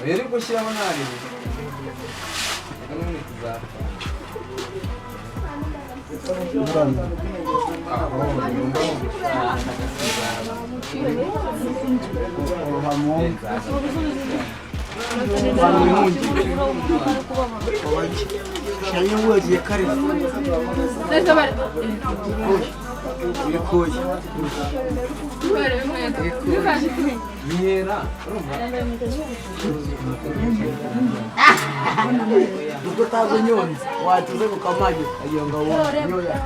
Yari gushyiraho naribi none tuzapfa Niko tazo nyoni watuze kukamaje ayonga nyoya nyoya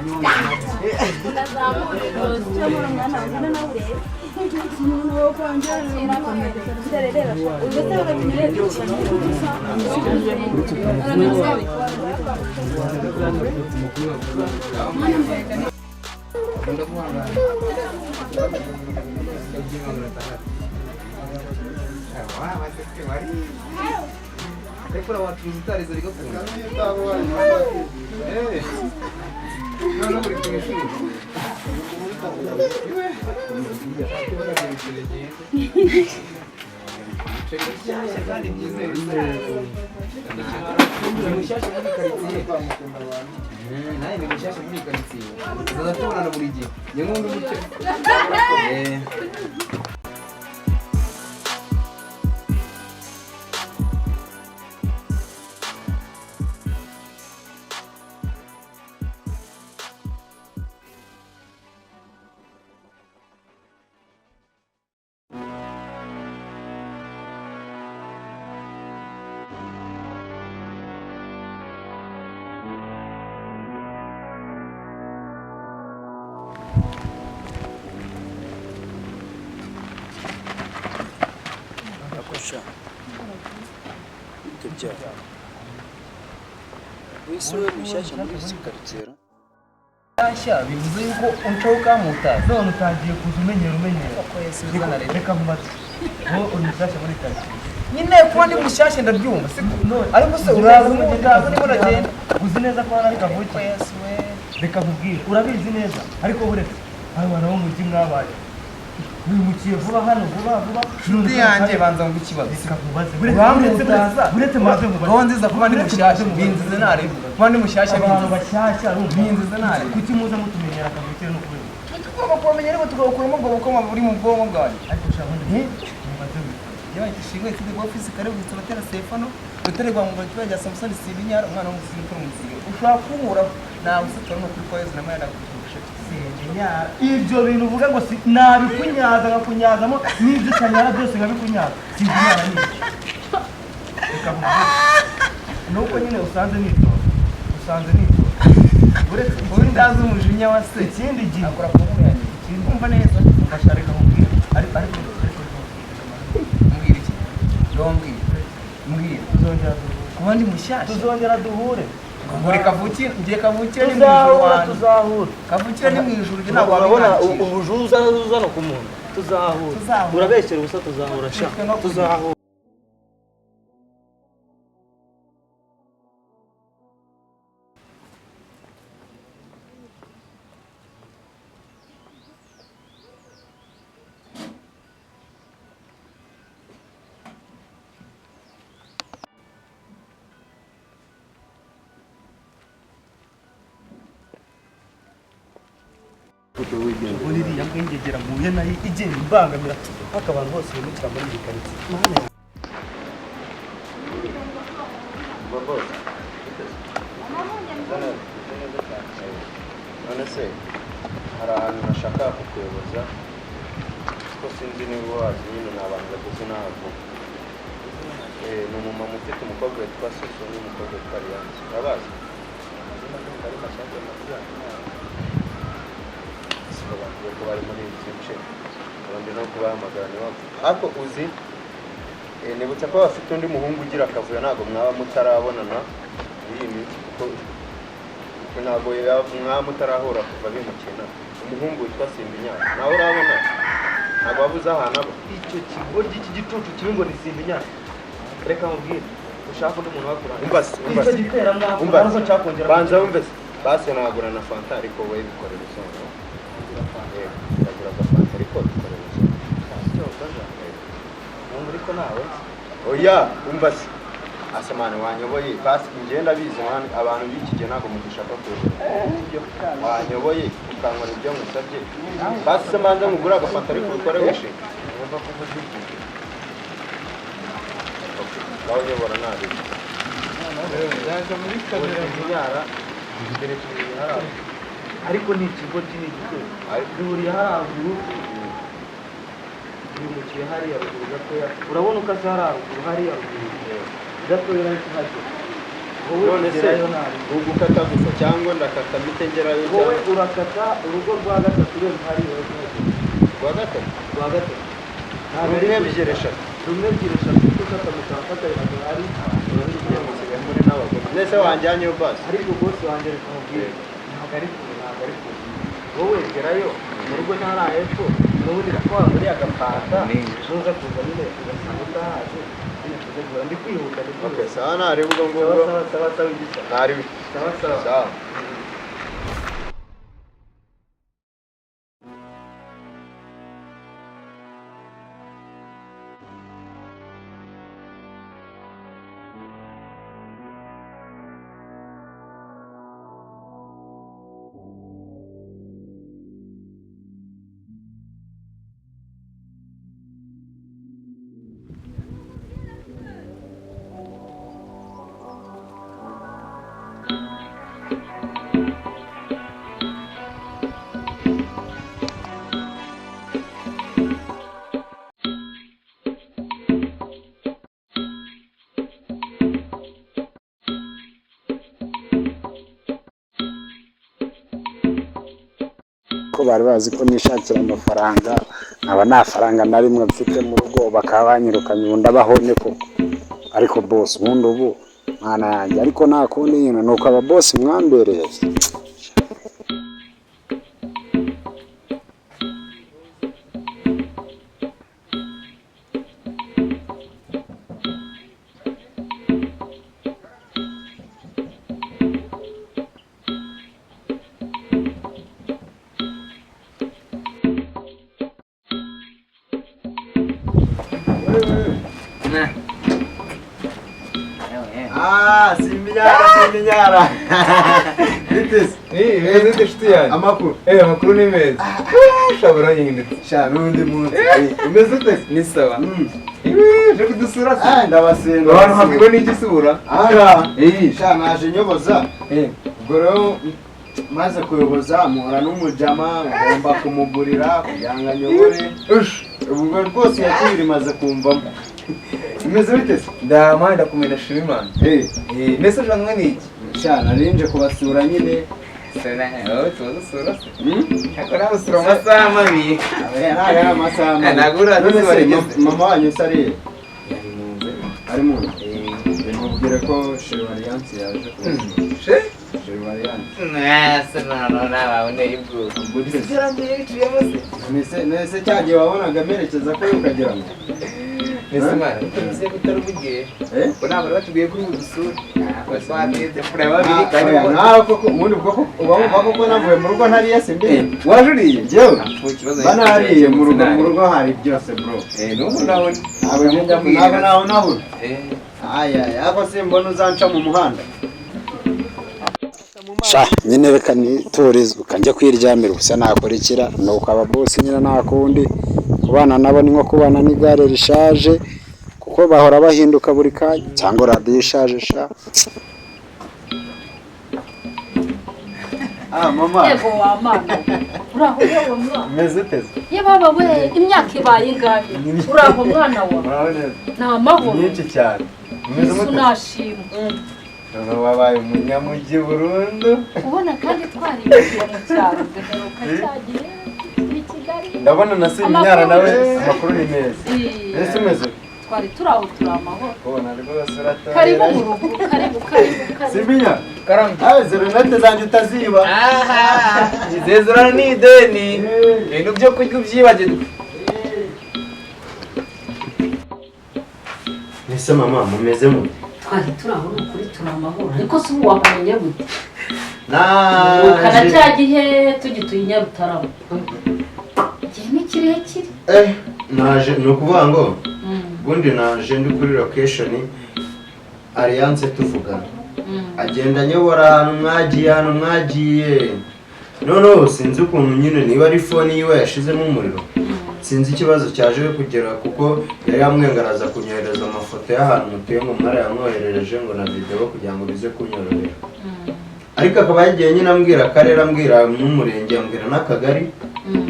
Dekora watu mzitari ziriko kuna. No muri kumishuri. Kandi byize. Mushasha muri karitsiye. Naye ni mushasha muri karitsiye. Zazatora na buri gihe. Nyengo muce. Tujya. Wisuwe mushasha muri karitsiye. Asha bivuze yuko uncoka mutazi. None utagiye kuzumenyera. Reka mbaze. Wo unisasha muri karitsiye. Nyine kuba ndi mushasha ndabyumva. Ariko se uraza umuganga niba uragenda. Uzi neza ko ari kavuki. Reka nkubwire. Urabizi neza. Ariko buretse. Abana bo mu gihe mwabaye. Wimukiye vuba hano vuba. Ndi yanjye banza ngo ikibazo. Buretse maze ngo nziza kuba ndi mushasha binzize nare. Kuba ndi mushasha abantu bashyashya binzize nare. Kuki muza mutumenyera kavuki no kubera. tugomba kubamenya rero tugakuramo ubwo bukoma buri mu bwonko bwanjye ariko ushaka ndi yabaye ishingwe ifite office kare bwitse batera Stefano utererwa mu gihe cya Samson Sibinyara umwana w'umusiri ko umusiri ushaka kumura nawe usitara no kuri kwezi na mayana kutusha Sibinyara ibyo bintu uvuga ngo nabikunyaza ngakunyazamo n'ibyo cyanyara byose ngabikunyaza Sibinyara ni reka nuko nyine usanze nito uretse ubundi ndazi umujinya wa se ikindi gihe akora ku nkuru yanjye ikindi umva neza ugasharika mubwira ariko mubwira iki mbwira kubandi mushyashya tuzongera duhure ngure kavukire ngiye kavukire ni tuzahura kavukire ni mu ijuru rye ntabwo wabona ubujuza no ku muntu tuzahura urabeshyera ubusa tuzahura sha tuzahura ubundi iriya mbwengegera muye nayo igenda imbangamira haka abantu bose bimukira muri iyi karitsiye none se hari ahantu nashaka kukuyoboza ko sinzi niba wazi nyine ni abantu bageze n'aho ni umumama ufite umukobwa witwa Soso n'umukobwa witwa Alliance urabazi bavuga ko bari muri izi nce abandi no kubahamagara niwapfa ariko uzi nibutse ko bafite undi muhungu ugira akavuyo ntabwo mwaba mutarabonana iyi minsi kuko ntabwo mwaba mutarahura kuva bimukina umuhungu witwa Simbinyana nawe urabona ntabwo wabuze ahantu aba icyo kigo ry'iki gicucu kibi ngo ni Simbinyana reka mubwire ushaka undi muntu wakurana banza wumvise basi nagura na fanta ariko we bikorera isonga ndagura agafanta ariko bikorera isonga ariko nawe oya umva se asemane wanyoboye basi ngenda bize abantu b'iki gihe ntabwo mudushaka kuyobora wanyoboye ukankora ibyo musabye basi se manza ngugura agafanta ariko bikore wishe numva ko uvuze iki baho nyobora nabi yaje muri kamera imbere turi haraho ariko ni ikigo kinini gito duhuriye haraguru turimukiye hariya ruguru gatoya urabona uko aza haraguru hariya ruguru gatoya ariko hajya none se ugukata gusa cyangwa ndakata mite ngerayo wowe urakata urugo rwa gatatu rero hariya rwa gatatu rumwe ebyiri eshatu kuko ukata mukafata hari muri n'abagore nese wanjyanyeyo basi ariko bose wanjye reka mubwire ntabwo ari kure wowe gerayo mu rugo ntara hepfo n'ubundi nakora muri agapata nuza kuza nyine ugasanga utahaje ndi kwihuta sawa nareba ubwo ngubwo sawa igisa nareba sawa ko bari bazi ko nishakira amafaranga nkaba nta faranga na rimwe mfite mu rugo bakaba banyirukanye ubundi abahone koko ariko boss ubundi ubu mwana yanjye ariko nta kundi nyine nuko aba boss mwambereye Simbinyara biteze meze ute nshuti yanjye amakuru amakuru ni meza shabura yinditse sha n'undi munsi umeze ute ni sawa je kudusura se ndabasenga abantu habwiwe n'iki sura aha sha naje nyoboza ubwo rero maze kuyoboza muhora n'umujama ngomba kumugurira kugira ngo anyobore ubwo rwose yakiri maze kumvamo imeze bite se ndamanda kumena shima Imana mbese ujanwe n'iki sha narinje kubasura nyine tuzasura se akora usura amasaha mabi ntago amasaha mabi nagura mama wanyu se ariye ari mu nzu mubwire ko Chevaliance yaje Nese nabone ibwo nese cyagiye wabonaga amerekeza ko ukagira ngo nese mara utameze kutarubigiye ko nabara batubwiye kuri udusura baswateze fura babiri kandi nawe koko ubundi bwoko ubamva koko navuye mu rugo ntari yase mbe wajuriye jewe banariye mu rugo hari byose bro nubu nabone naho aya yako simbona uzanca mu muhanda sha nyine reka niturize ukajya kwiryamira gusa nakora ikira nuko aba boss nyine nakundi kubana nabo ni nko kubana n'igare rishaje kuko bahora bahinduka buri kanya cyangwa radiyo ishaje sha mama yego wa mana uraho yewe mwana meze teze ye baba we imyaka ibaye ingahe uraho mwana wa na amahoro nyinshi cyane meze Yesu nashimwe none wabaye umunyamugi burundu ubona kandi twarigiye mu cyaro duheruka cyagiye i Kigali ndabona nasinyara nawe amakuru ni meza ese umeze twari turaho turamahoro ubona rwose uratora karibu mu rugo karibu Simbinya karamba zeronete zanjye utaziba izezerano ni ideni ibintu byo kurya ubyibagirwa nise mama mumeze mute twari turaho n'ukuri turamahoro ariko si ubu wakamenya gute naje kana cya gihe tugituye i Nyarutarama igihe ni kirekire naje ni ukuvuga ngo ubundi naje ndi kuri location Alliance tuvugana agenda anyobora ahantu mwagiye noneho sinzi ukuntu nyine niba ari phone yiwe yashizemo umuriro sinzi ikibazo cyaje kugera kuko yari yamwengaraza kunyohereza amafoto y'ahantu mutuye ngo mwara yamwoherereje ngo na video kugira ngo bize kunyorohera ariko akaba yagiye nyine ambwira akarere ambwira n'umurenge ambwira n'akagari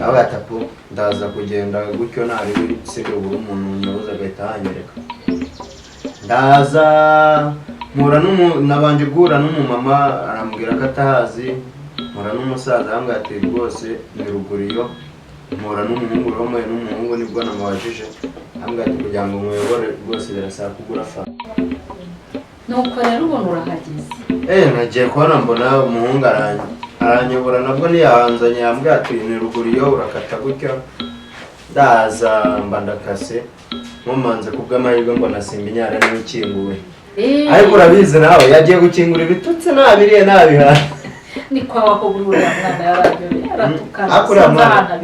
aho yatapo ndaza kugenda gutyo nari sibyo buri umuntu nyoboza agahita hanyereka ndaza mura nabanje guhura n'umumama arambwira ko atahazi mura n'umusaza ambwira ati rwose ni ruguriyo mura n'umuhungu romoye n'umuhungu nibwo namubajije ambwira ati kugira ngo muyobore rwose birasaba kugura fa nuko rero ubona urahageze nagiye kubona mbona umuhungu aranyobora nabwo niyahanzanye yambwira ati ni ruguriyo urakata gutya ndaza mba ndakase nkomanze kubw'amahirwe ngo nasimba inyara niwe ukinguwe ariko urabizi nawe yagiye gukingura ibitutsi nabiriye nabihaye ni kwa wako burura mwana yabaryoye aratukana akura mwana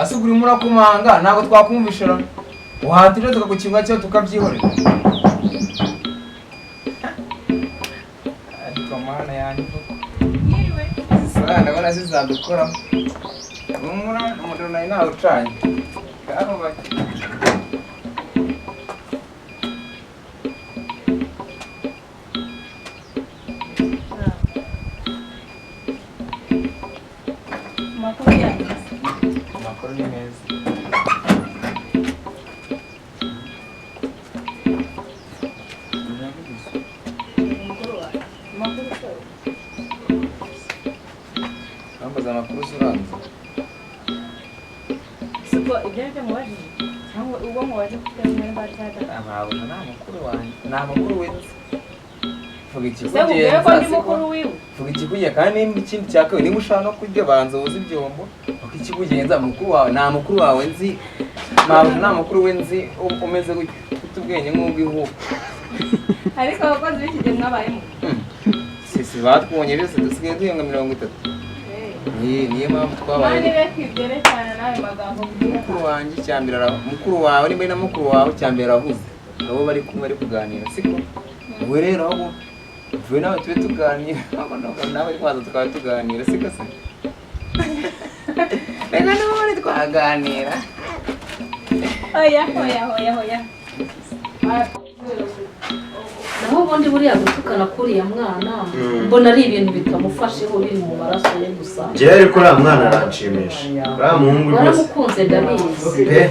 asugura murakumanga ntabwo twakumvishira wahatije tukagukingwa cyo tukabyihorera ariko mana yanjye yiriwe ndabona zizadukora umuriro nayo ntawe ucanye aho bake amakuru ni meza bambaza amakuru uranze siko ibyo byo mubajije cyangwa ubwo mubaje kufite muri batata ntabwo nta makuru wanjye nta makuru wenze vuga se ubwire ko ndi mukuru wiwe vuga ikikugenza kandi ikindi cya kabiri niba ushaka no kurya banza woza ibyombo uko ikikugenza mukuru wawe nta mukuru wawe nzi nta mukuru we nzi umeze gutya ufite ubwenge nk'ubw'ihugu ariko abakozi b'iki gihe mwabayemo si isi batwonye byose dusigaye duhenga 30. Niyo mpamvu twabaye. Mani bekibyerekana nawe magambo mbwira. Mukuru wawe nimba na mukuru wawe cyambere avuze. Nabo bari kumwe ari kuganira siko. Uwe rero aho vuye nawe tube tuganira. Nawe kwaza tukaba tuganira siko se. Reka nabo bari twaganira. Oya. naho ubundi buriya gutukana kuriya mwana mbona ari ibintu bitamufasheho biri mu maraso ye gusa njyewe ariko uriya mwana aranshimisha uriya muhungu rwose waramukunze ndabizi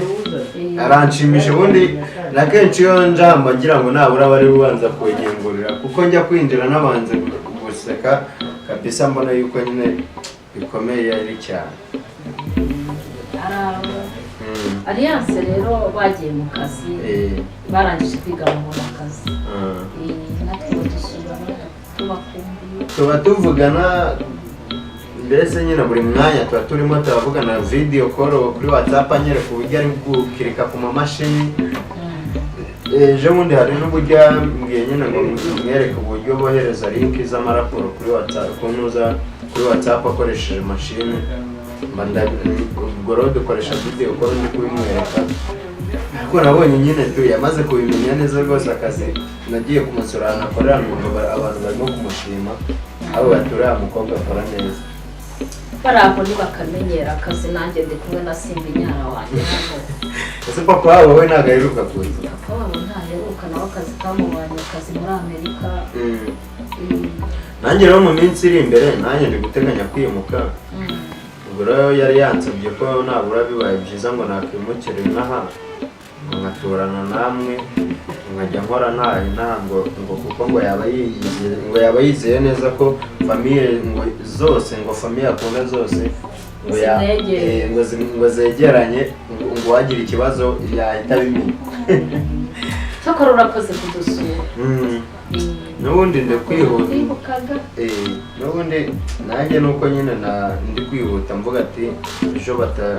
aranshimisha ubundi na kenshi iyo njamba ngira ngo nabura bari bubanza kwegengurira kuko njya kwinjira nabanze guseka kabisa mbona yuko nyine bikomeye ari cyane Alliance rero bagiye mu kazi barangije kwiga mu kazi tuba tuvugana mbese nyine buri mwanya tuba turimo turavugana video call kuri WhatsApp anyereka uburyo ari gukirika ku mamashini ejo bundi hari n'uburyo mbwiye nyine ngo mwereke uburyo bohereza link z'amaraporo kuri WhatsApp kunuza kuri WhatsApp akoresheje mashini ubwo rero dukoresha video call ndi kubimwereka ariko nabonye nyine yamaze kubimenya neza rwose akazi nagiye kumusura ahantu akorera abantu barimo kumushima abo baturiye umukobwa akora neza barabo ntibakamenyera akazi nanjye ndi kumwe na Simba inyara wanjye hano ese papa wabo we ntabwo aheruka kuza papa wabo ntaheruka nawe akazi kamubanye akazi muri Amerika nanjye rero mu minsi iri imbere nanjye ndi guteganya kwimuka ubwo rero yari yansabye ko nabura bibaye byiza ngo nakwimukire inaha ngaturana namwe nkajya nkora ntago kuko ngo yaba yizeye neza ko famiye ngo zose ngo famiye akunda zose ngo zegeranye ngo wagira ikibazo yahita bimenya cyakora urakoze kudusura n'ubundi ndi kwihuta n'ubundi nanjye nuko nyine ndi kwihuta mvuga ati ejo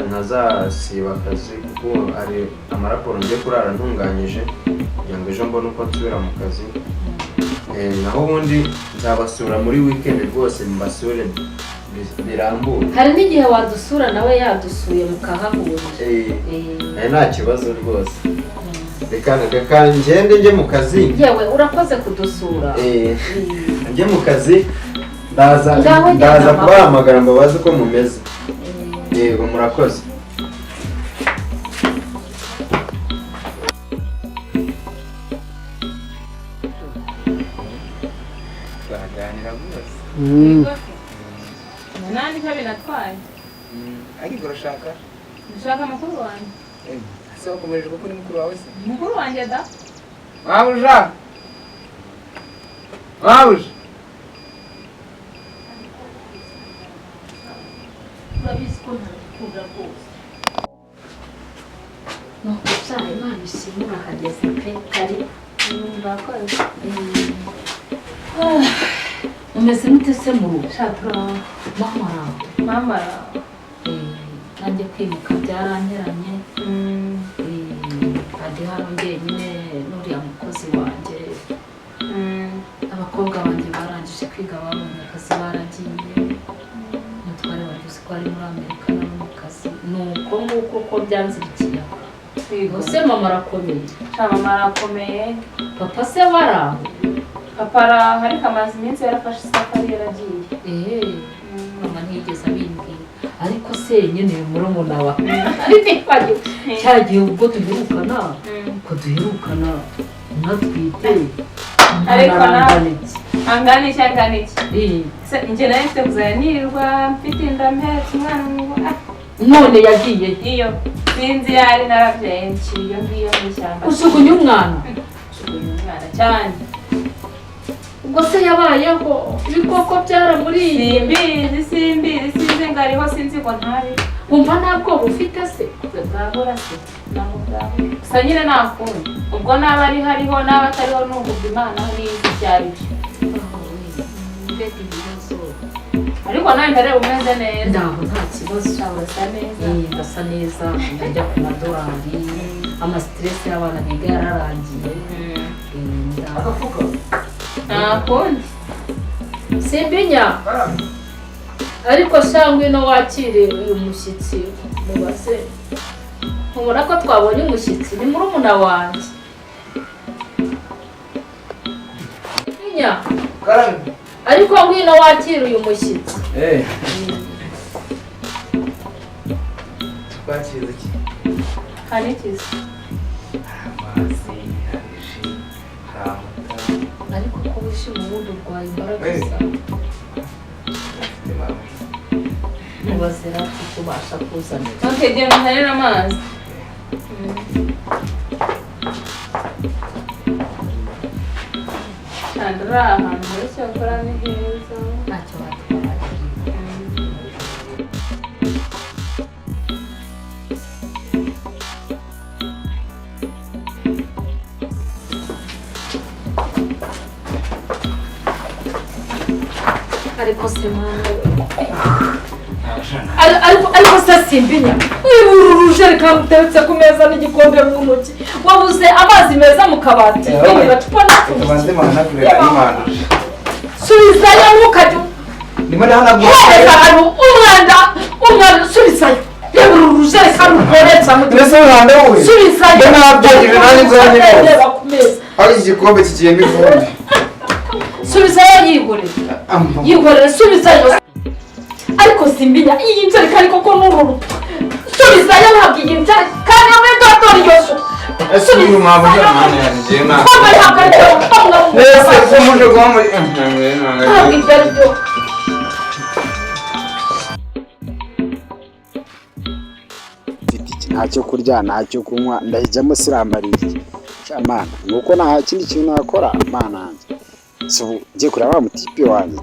ntazasiba akazi kuko ari amaraporo ngiye kurara ntunganyije kugira ngo ejo mbone uko nsubira mu kazi naho ubundi nzabasura muri weekend rwose mbasure birambuye hari n'igihe wadusura nawe yadusuye mukahahura nta kibazo rwose reka ngende njye mu kazi yewe urakoze kudusura njye mu kazi ndaza kubahamagara ngo baze uko mumeze yego murakoze twaganira rwose nani kabi natwaye ariko urashaka ndashaka amakuru wanjye ese wakomeje kuko ni mukuru wawe se mukuru wanjye da mabuja urabizi ko ntabikunda rwose nuko byara Imana ishimura hageze pe kari murakoze umeze mute se mu rugo shatura mama nanjye kwimuka byaranteranye kandi hano njyenyine n'uriya mukozi wanjye abakobwa banjye barangije kwiga babonye akazi baragiye umutware wari uzi ko ari muri Amerika no mu kazi nuko nguko ko byanzirikiye ese mama arakomeye mama arakomeye papa se waraho papa ariko amaze iminsi yarafashe isafari yaragiye mama ntiyigeze abimbwira ariko se nyine murumuna wa cyagiye ubwo duherukana natwite ariko angana iki njye nawe mfite kuzajya nirirwa mfite inda mpetse umwana ngo none yagiye iyo sinzi yari narabyaye iyo ngiyo mu ishyamba usugunye umwana cyane ubwo se yabayeho ibikoko byaramuriye simbizi ngo ariho sinzi ngo ntari wumva nta bwoba ufite se bwabura se gusa nyine nakundi ubwo naba ari hariho n'aba atariho n'ubwo Imana n'izi cyari ariko nawe ndareba umeze neza ndaho nta kibazo urasa neza ndasa neza ndajya ku madorari amasiteresi y'abana biga yararangiye ntakundi Simbinya ariko shangwe no wakire uyu mushyitsi mubaze nkubona ko twabonye umushyitsi ni murumuna wanjye Simbinya ariko ngwino wakire uyu mushyitsi Twakize iki? Kanikiza. Amazi, harishi, hamuta. ariko ko wishima ubundi urwaye imbaraga zawe Afite mama. mubazera tubasha kuzana Okay, genda muharire amazi. Chandra ahantu hose bakora ni heza. ntacyo watwara ariko se mwana ariko se Simbinya ururuje rikangutetse ku meza n'igikombe mu ntoki wabuze amazi meza mu kabati ibi bacupa Tubanze mana kurera imanduje. subizayo ntukajya Ndimo ndahanagura. hereza hano umwanda subizayo reba ururuje rikangutetse mu Mbese umwanda wowe? subizayo Mbona nabyagije nanjye nzanye rwose. reba ku meza Aho iki gikombe kigiyemo ivumbi. subizayo yihorere subizayo ariko Simbinya iyi njerekani koko n'ururu subizayo ntabwo iyi njerekani hamwe dore iyo Ese uyu mpamvu ujya mwana yanjye ntabwo. wambaye hagarika Mbese ko muje guha muri. ntabwo ibyo ari byo mfite iki ntacyo kurya ntacyo kunywa ndahijyamo siramariye shamana nuko nta kindi kintu nakora mana yanjye so ngiye kureba wa mutipe wanjye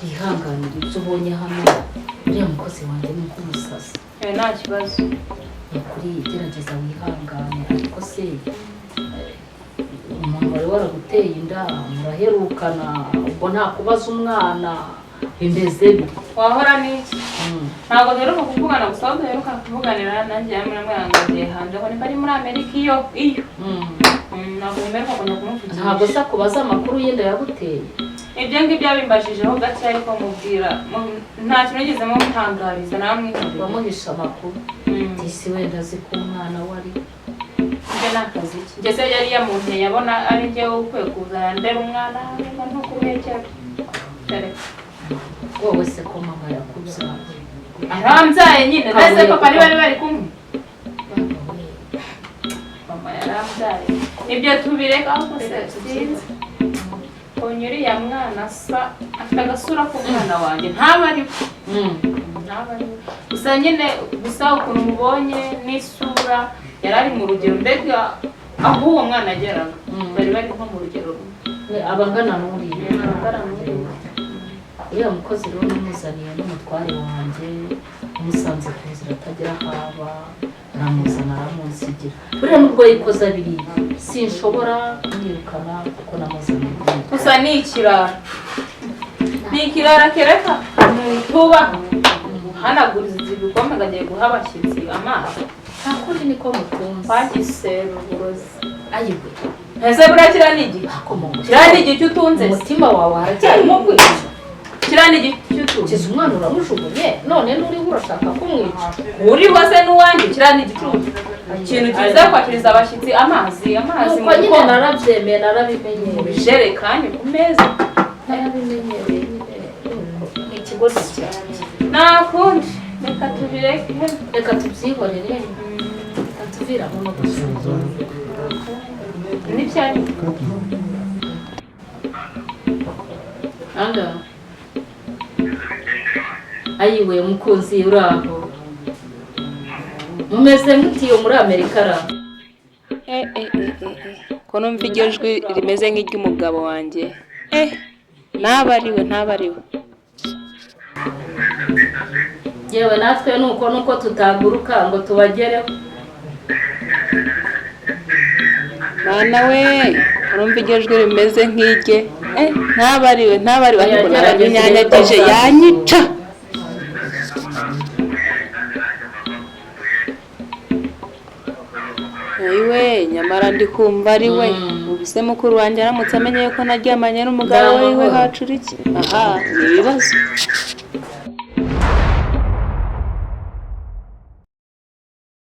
yihanganira ibyo ubonye hano uriya mukozi wanjye ni nk'umusazi Nta kibazo. ni ukuri gerageza wihangane ariko se umuntu wari waraguteye inda muraherukana ubwo nta kubaza umwana bimeze bite Wahora n'iki? Ntabwo duheruka kuvugana gusa ahubwo duheruka kuvuganira nanjye hamwe na mwangagiye hanze ngo nimba ari muri Amerika iyo. Ntabwo mberuka kujya kumuvugisha. ntabwo se kubaza amakuru y'inda yaguteye Ibyo ngibyo yabimbajijeho gake ariko mubwira nta kintu nigeze mutangariza namwe. wamuhisha amakuru disi wenda azi ko umwana wari Ibyo ni akazi ke. Njye se yari yamunteye abona ari njyewe ukwiye kuzana ndera umwana ariko ntukumwekera. wowe se ko mama yakubyaye Arambyaye nyine ndetse papa niba bari kumwe. Mama yarambyaye. Ibyo tubireka ahubwo se sinzi. Onyuriya mwana asa afite agasura k'umwana wanjye ntaba ari gusa nyine gusa ukuntu mubonye n'isura yari ari mu rugero mbega aho uwo mwana ageraga bari bari nko mu rugero rumwe abangana n'uriya uriya mukozi rero namuzaniye n'umutware wanjye umusanze ku nzira atagira aho aba aramuzana aramunsigira buriya nubwo yikoze abiri sinshobora kumwirukana kuko namuzaniye gusa ni ikirara kereka tuba hanaguriza ibikombe ngagiye guha abashyitsi amazi nta kuri niko mukunze twagise uburozi ayiwe ese buriya kiriya ni igiki kiriya ni igiki utunze umutima wawe haracyarimo kwica kiriya ni igiki utunze kiza umwana uramujugunye none n'uriho urashaka kumwica uriho se n'uwanjye kiriya ni igicucu ikintu cyiza kwakiriza abashyitsi amazi nuko nyine narabyemeye narabimenyereye ijerekani ku meza narabimenyereye ni ikigozi cyanjye nta kundi reka tubireke reka tubyihorere reka tuviramo no gusuzuma n'ibyari anga ayiwe mukunzi uraho mumeze mutiyo muri Amerika ra ko numva iryo jwi rimeze nk'iry'umugabo wanjye ntaba ariwe yewe natwe nuko tutaguruka ngo tubagereho mwana we urumva iryo jwi rimeze nk'irye ntaba ariwe ariko naranyanyagije yanyica Ayiwe nyamara ndi kumva ari we ubise mukuru wanjye aramutse amenye ko naryamanye n'umugabo we hacura iki aha ni ibibazo